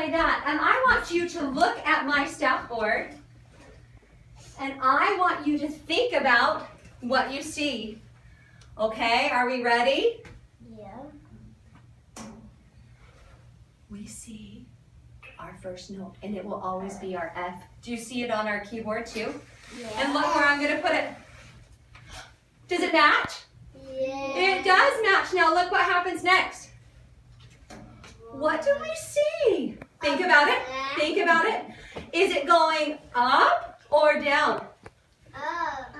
try that. And I want you to look at my staff board. And I want you to think about what you see. Okay, are we ready? Yeah. We see our first note, and it will always be our F. Do you see it on our keyboard too? Yeah. And look where I'm going to put it. Does it match? Yeah. It does match. Now look what happens next. What do we see? Think about it. Think about it. Is it going up or down? Up.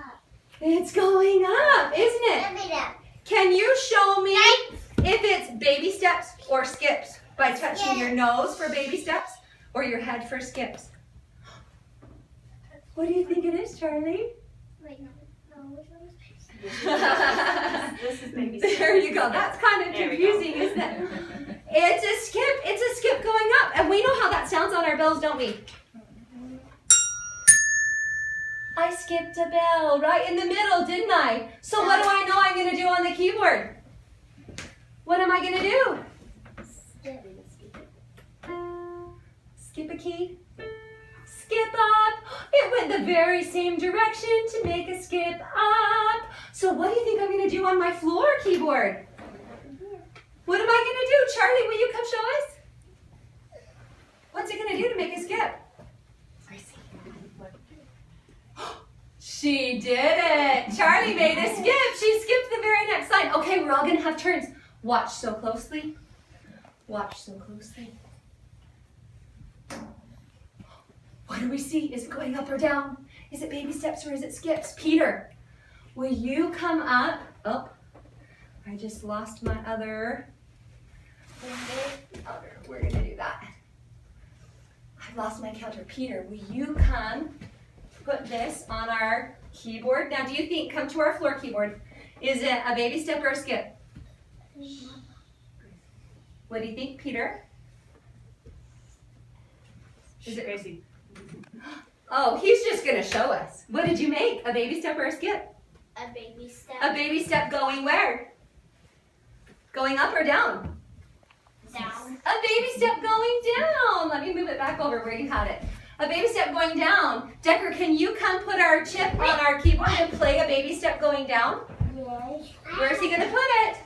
It's going up, isn't it? Let me down. Can you show me if it's baby steps or skips by touching your nose for baby steps or your head for skips? What do you think it is, Charlie? Wait, no, which one is This is baby steps. There you go. That's kind of There we confusing, go. isn't it? It's a skip. It's a skip going up. And we know how that sounds on our bells, don't we? I skipped a bell right in the middle, didn't I? So what do I know I'm going to do on the keyboard? What am I going to do? Skip a key. Skip up. It went the very same direction to make a skip up. So what do you think I'm going to do on my floor keyboard? What am I going to do? Charlie, will you come show us? What's it going to do to make a skip? She did it. Charlie made a skip. She skipped the very next line. Okay, we're all going to have turns. Watch so closely. Watch so closely. What do we see? Is it going up or down? Is it baby steps or is it skips? Peter, will you come up? Oh, I just lost my other. We're going to do that. I lost my counter. Peter, will you come put this on our keyboard? Now, do you think, come to our floor keyboard, is it a baby step or a skip? What do you think, Peter? Is it Gracie. Oh, he's just going to show us. What did you make? A baby step or a skip? A baby step. A baby step going where? Going up or down? Down. A baby step going down. Let me move it back over where you had it. A baby step going down. Decker, can you come put our chip on our keyboard and play a baby step going down? Yes. Where's he going to put it?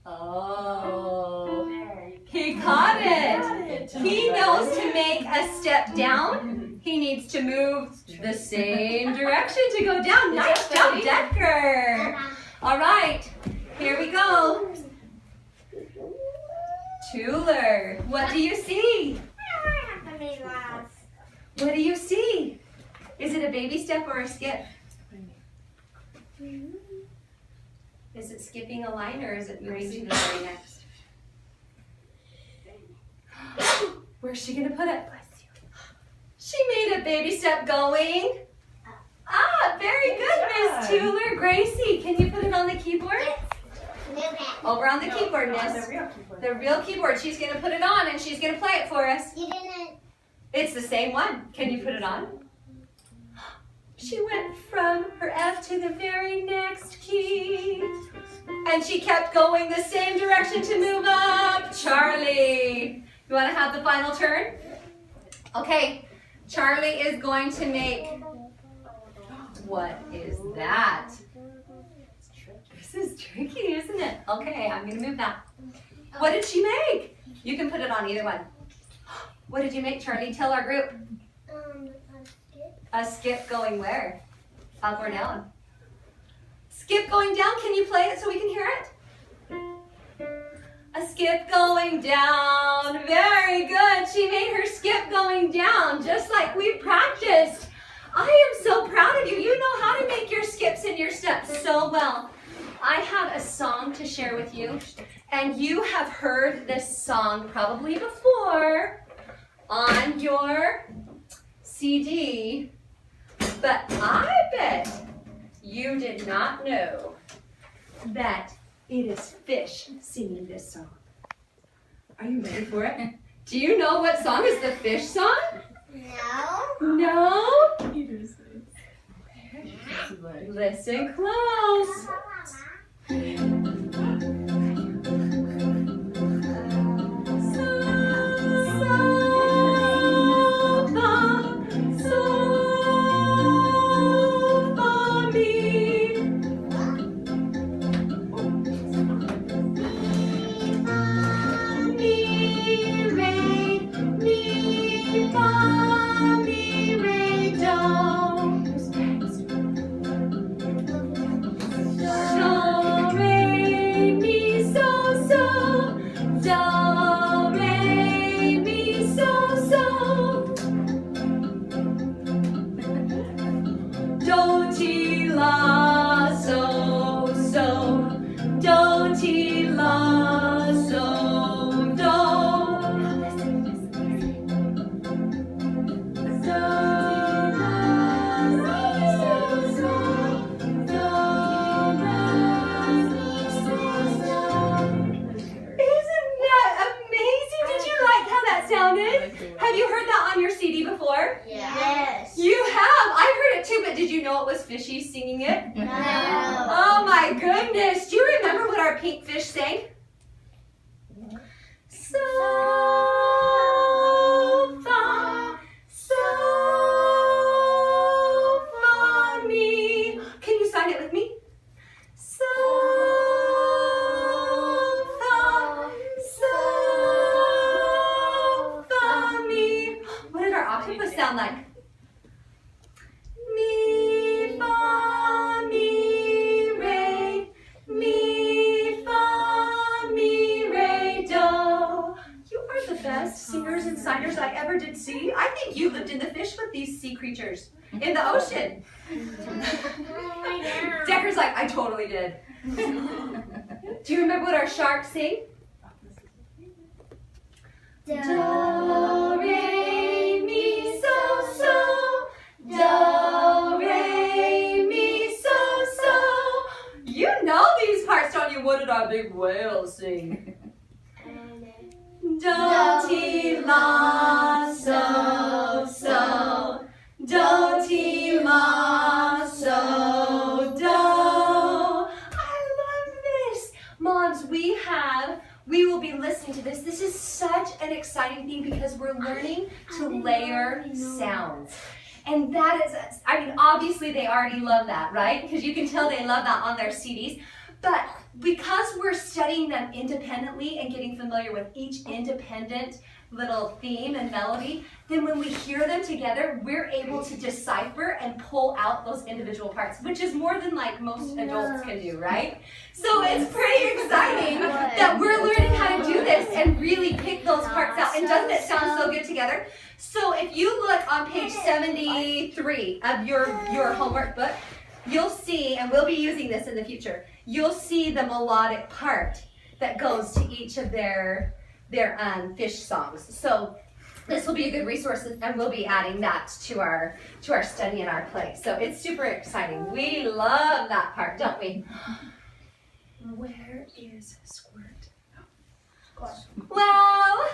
Oh, he caught it. He knows to make a step down, he needs to move the same direction to go down. Nice job, Decker. All right, here we go. Tuller, what do you see? What do you see? Is it a baby step or a skip? Is it skipping a line or is it moving to the very next? Where's she going to put it? She made a baby step going. Ah, very good, Miss Tuller. Gracie, can you put it on the keyboard? Over on the keyboard, Miss. The real keyboard. The real keyboard. She's going to put it on and she's going to play it for us. You didn't. It's the same one. Can you put it on? She went from her F to the very next key. And she kept going the same direction to move up. Charlie, you want to have the final turn? Okay, Charlie is going to make, what is that? This is tricky, isn't it? Okay, I'm going to move that. What did she make? You can put it on either one. What did you make, Charlie? Tell our group. A skip going where? Up or down? Skip going down. Can you play it so we can hear it? A skip going down. Very good. She made her skip going down just like we practiced. I am so proud of you. You know how to make your skips and your steps so well. I have a song to share with you, and you have heard this song probably before on your CD, but I bet you did not know that it is Fish singing this song. Are you ready for it? Do you know what song is the Fish song? No. No? Listen close. what was fishy singing it? No. Oh my goodness. Do you remember what our pink fish sang? So far, so far me. Can you sign it with me? So far, so far me. What did our octopus sound like? Mi, fa, mi, re, mi, fa, mi, re, do. You are the best singers and signers I ever did see. I think you lived in the fish with these sea creatures in the ocean. Decker's like, I totally did. Do you remember what our sharks sing? Do, re, mi, so, so. Do, re, mi, so, so. You know these parts, don't you? What did our big whale sing? Do, ti, la, so, so. Do, ti, la, so, do. I love this. Moms, we will be listening to this. This is such an exciting thing because we're learning to layer sounds. And that is, I mean, obviously they already love that, right? Because you can tell they love that on their CDs. But because we're studying them independently and getting familiar with each independent little theme and melody, then when we hear them together, we're able to decipher and pull out those individual parts, which is more than like most adults can do, right? So it's pretty exciting that we're learning how to do this and really pick those parts out. And doesn't it sound so good together? So if you look on page 73 of your homework book, you'll see, and we'll be using this in the future, you'll see the melodic part that goes to each of their fish songs. So this will be a good resource, and we'll be adding that to our study and our play. So it's super exciting. We love that part, don't we? Where is Squirt? Well,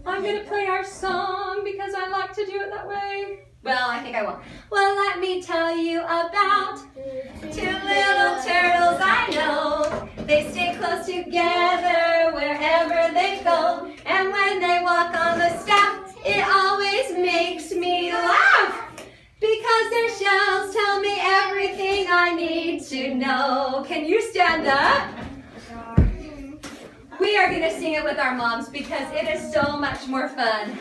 I'm going to play our song because I like to do it that way. Well, I think I will. Well, let me tell you about two little turtles I know. They stay close together wherever they go. And when they walk on the staff, it always makes me laugh. Because their shells tell me everything I need to know. Can you stand up? We are going to sing it with our moms because it is so much more fun.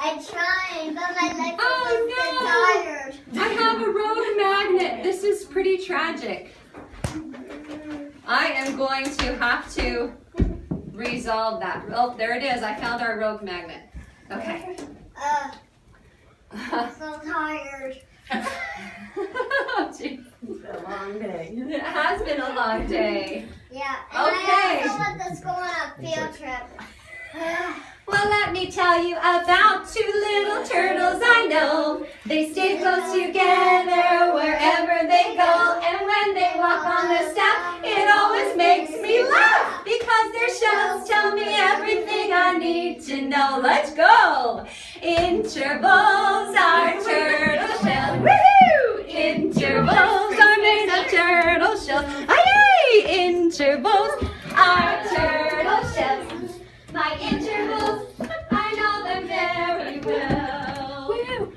I'm trying, but my legs Oh, are tired. I have a rogue magnet. This is pretty tragic. I am going to have to resolve that. Oh, there it is. I found our rogue magnet. Okay. I'm so tired. Oh, geez. It's been a long day. It has been a long day. Yeah, and Okay. I also want us to go on a field trip. Well, let me tell you about two little turtles I know. They stay close together wherever they go. And when they walk on the staff, it always makes me laugh. Because their shells tell me everything I need to know. Let's go! Intervals are turtle shells. Woohoo! Intervals are made of turtle shells. Aye! Intervals are turtle shells. My intervals, I know them very well. Woo.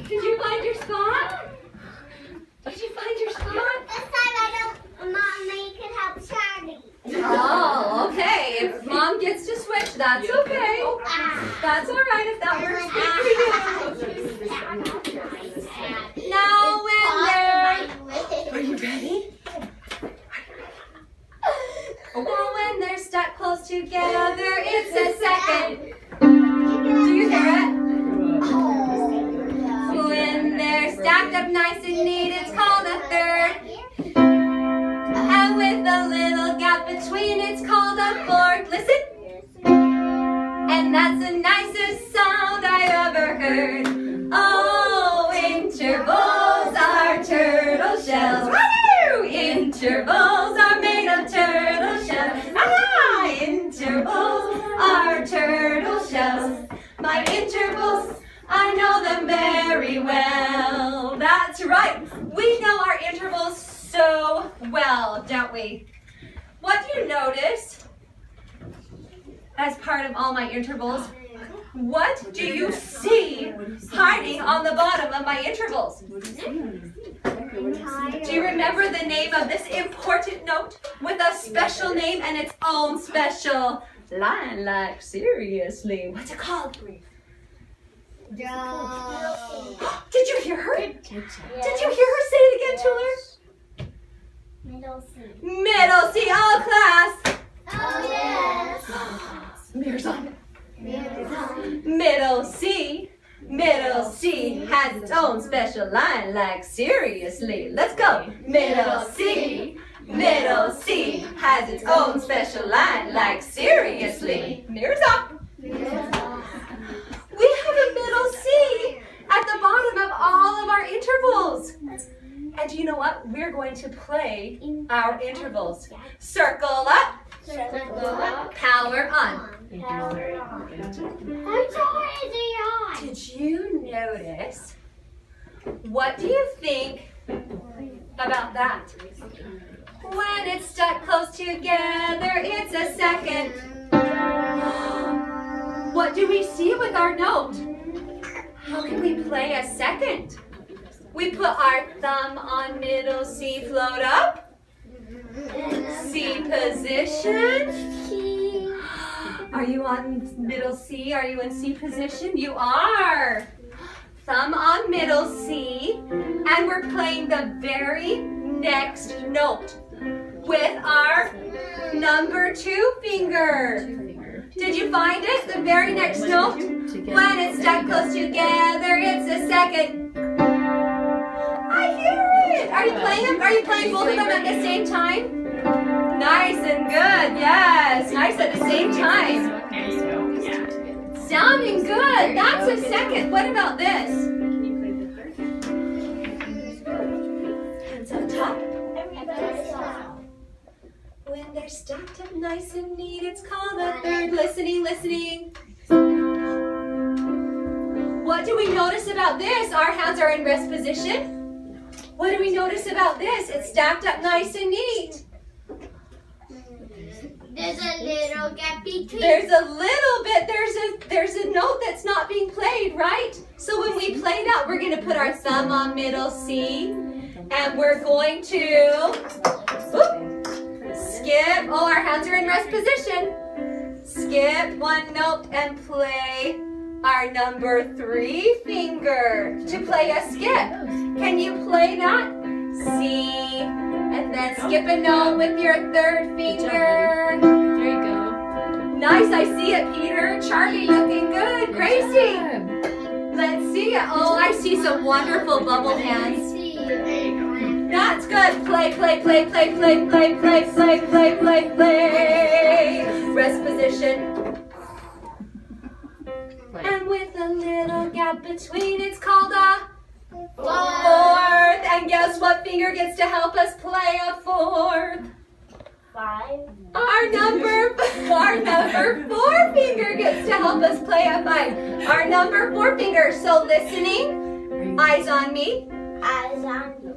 Did you find your spot? Did you find your spot? This time I don't, Mom, you can help Charlie. Oh, okay. If Mom gets to switch, that's okay. That's all right if that works good for you. Now when Are you ready? Now when they're stuck close together, it's a second. Do you hear it? When they're stacked up nice and neat, it's called a third. And with a little gap between, it's called a fourth. Listen. And that's the nicest sound I ever heard. Oh, intervals are turtle shells. Woo! Intervals are made of turtle shells. Ah! Intervals are turtle shells. My intervals, I I know them very well. That's right. We know our intervals so well, don't we? What do you notice as part of all my intervals? What do you see hiding on the bottom of my intervals? Do you remember the name of this important note with a special name and its own special line? Like, seriously, what's it called? Do. Did you hear her? Did you hear her say it again, Tuller? Middle C. Middle C, all class. Oh, yes. Mirrors on. Middle C. Middle C has its own special line, like seriously. Let's go. Middle C. Middle C has its own special line, like seriously. Mirrors up. We have a middle C at the bottom of all of our intervals. And do you know what? We're going to play our intervals. Circle up. Circle up. Power on. Power on. I'm already on. Did you notice? What do you think about that? When it's stuck close together, it's a second. What do we see with our note? How can we play a second? We put our thumb on middle C, float up. C position. Are you on middle C? Are you in C position? You are. Thumb on middle C. And we're playing the very next note with our number 2 finger. Did you find it? The very next note? When it's stuck close together, it's a second. I hear it. Are you playing them? Are you playing both of them at the same time? Nice and good. Yes. Nice at the same time. Sounding good. That's a second. What about this? Hands on top. When they're stacked up nice and neat, it's called a third. Listening, listening. What do we notice about this? Our hands are in rest position. What do we notice about this? It's stacked up nice and neat. There's a little gap between. There's a little bit, there's a note that's not being played, right? So when we play that, we're going to put our thumb on middle C, and we're going to skip. Oh, our hands are in rest position. Skip one note and play our number 3 finger to play a skip. Can you play that? C, and then skip a note with your 3rd finger. There you go. Nice, I see it, Peter. Charlie looking good. Gracie, let's see it. Oh, I see some wonderful bubble hands. That's good. Play, play, play, play, play, play, play, play, play, play, play. Rest position. And with a little gap between, it's called a 4th. And guess what finger gets to help us play a 4th? 5. Our number 4 finger gets to help us play a 5. Our number 4 finger. So listening, eyes on me. Eyes on me.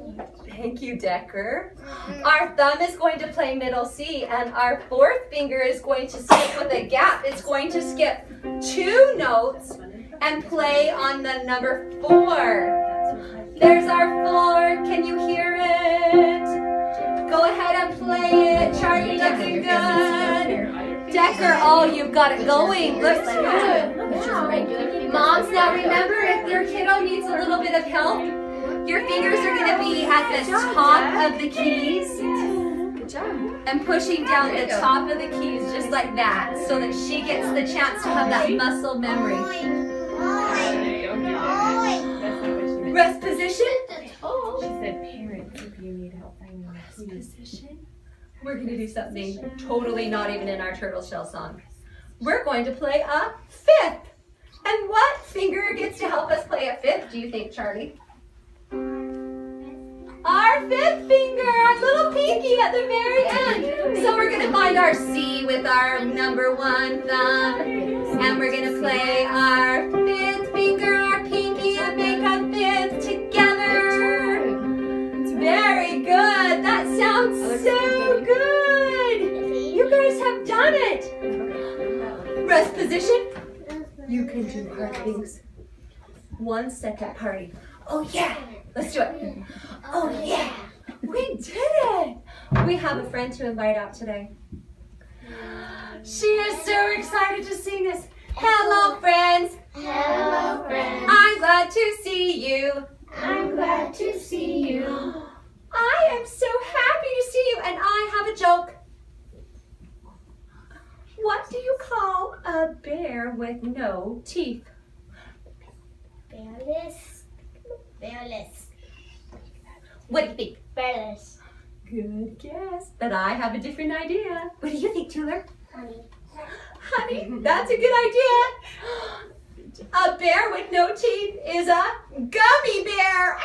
Thank you, Decker. Our thumb is going to play middle C, and our 4th finger is going to skip with a gap. It's going to skip 2 notes and play on the number 4. There's our 4. Can you hear it? Go ahead and play it. Charlie, looking good. Decker, oh, you've got it going. Looks good. Moms, now remember, if your kiddo needs a little bit of help, your fingers are going to be at the top of the keys. Good job. And pushing down the top of the keys just like that, so that she gets the chance to have that muscle memory. Rest position. She said, parents, if you need help finding Rest position. We're going to do something totally not even in our turtle shell song. We're going to play a 5th. And what finger gets to help us play a 5th, do you think, Charlie? Our 5th finger, our little pinky at the very end. So we're going to find our C with our number 1 thumb. And we're going to play our 5th finger, our pinky. So good. You guys have done it. Rest position. You can do hard things. 1 second party. Oh yeah. Let's do it. Oh yeah. We did it. We have a friend to invite out today. She is so excited to sing this. Hello, friends. Hello, friends. I'm glad to see you. I'm glad to see you. I am so happy to see you, and I have a joke. What do you call a bear with no teeth? Bearless. Bearless. What do you think? Bearless. Good guess, but I have a different idea. What do you think, Tuller? Honey. Honey, that's a good idea. A bear with no teeth is a gummy bear.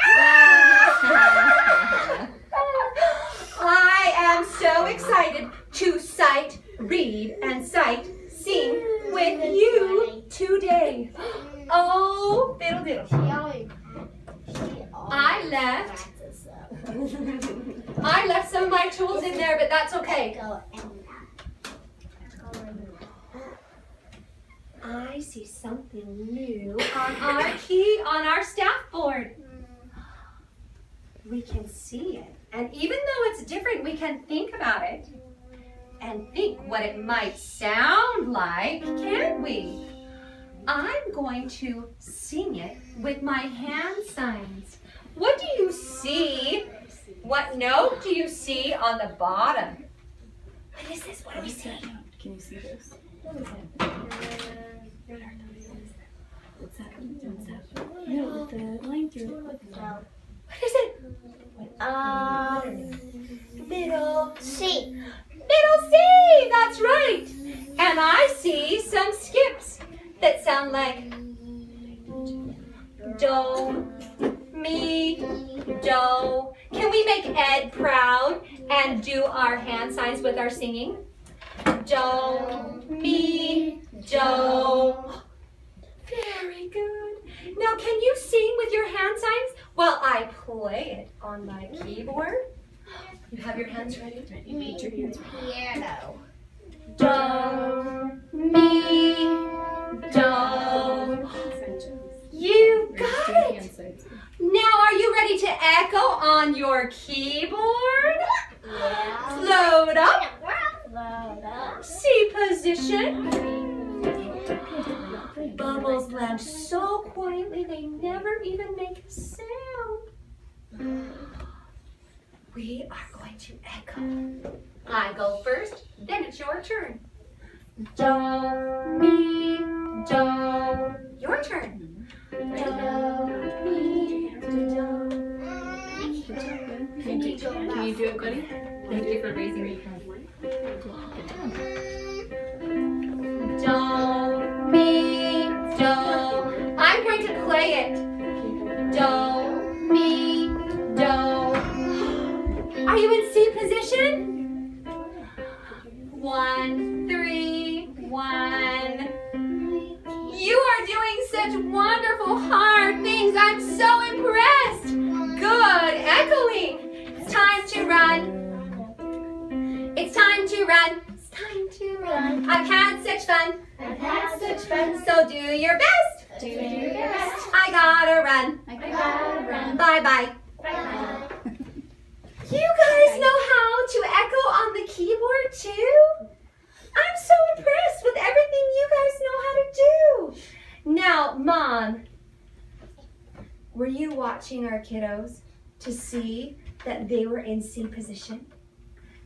I am so excited to sight, read, and sight, sing with you today. Oh, fiddle diddle. I left some of my tools in there, but that's okay. I see something new on our staff board. We can see it. And even though it's different, we can think about it and think what it might sound like, can't we? I'm going to sing it with my hand signs. What do you see? What note do you see on the bottom? What is this? What do we see? Can you see this? What is it? What's that? What's that? No, with the line through it. What is it? Middle C. Middle C, that's right. And I see some skips that sound like do, mi, do. Can we make Ed proud and do our hand signs with our singing? Do, mi, do. Very good. Now can you sing with your hand signs while I play it on my keyboard? You have your hands ready? Ready? Your hands Piano. Do, mi, do. You got it. Now are you ready to echo on your keyboard? Yeah. Load up. Load up. C position. Bubbles land so quietly they never even make a sound. We are going to echo. I go first, then it's your turn. Do, mi, do. Your turn. Do, mi, do. Can you do it, buddy? Thank you for raising me. Do, mi, do. I'm going to play it. Do, mi, do. Are you in C position? 1, 3, 1. You are doing such wonderful hard things. I'm so impressed. Good. Echoing. It's time to run. It's time to run. It's time to run. I've had such fun. I've had such fun. So do your best. Do your best. I gotta run. I gotta run. Bye bye. Bye. You guys know how to echo on the keyboard too? I'm so impressed with everything you guys know how to do. Now, Mom, were you watching our kiddos to see that they were in C position?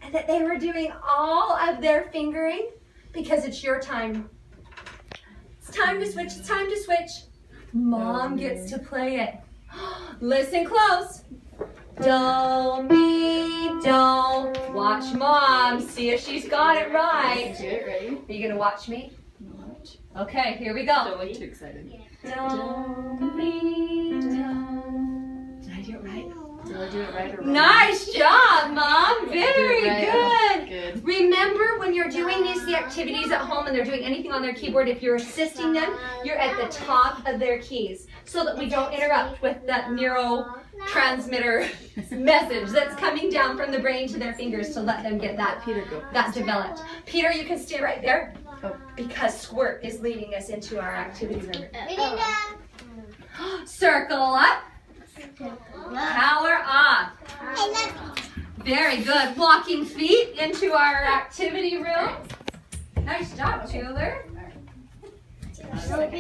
And that they were doing all of their fingering? Because it's your time. It's time to switch, it's time to switch. Mom gets to play it. Listen close. Do, mi, do. Watch Mom, see if she's got it right. Do it, ready? Are you gonna watch me? Watch. Okay, here we Don't go. look too excited. Do, mi, do. Did I do it right? Did I do it right or wrong? Nice job, Mom. Very Right. good. Good. Remember, when you're doing the activities at home and they're doing anything on their keyboard, if you're assisting them, you're at the top of their keys so that we don't interrupt with that neurotransmitter message that's coming down from the brain to their fingers to let them get that Peter, go. developed. Peter, you can stay right there Oh. because Squirt is leading us into our activity room. Melinda. Circle up, power off. I love Very good. Walking feet into our activity room. Nice job, Taylor. you.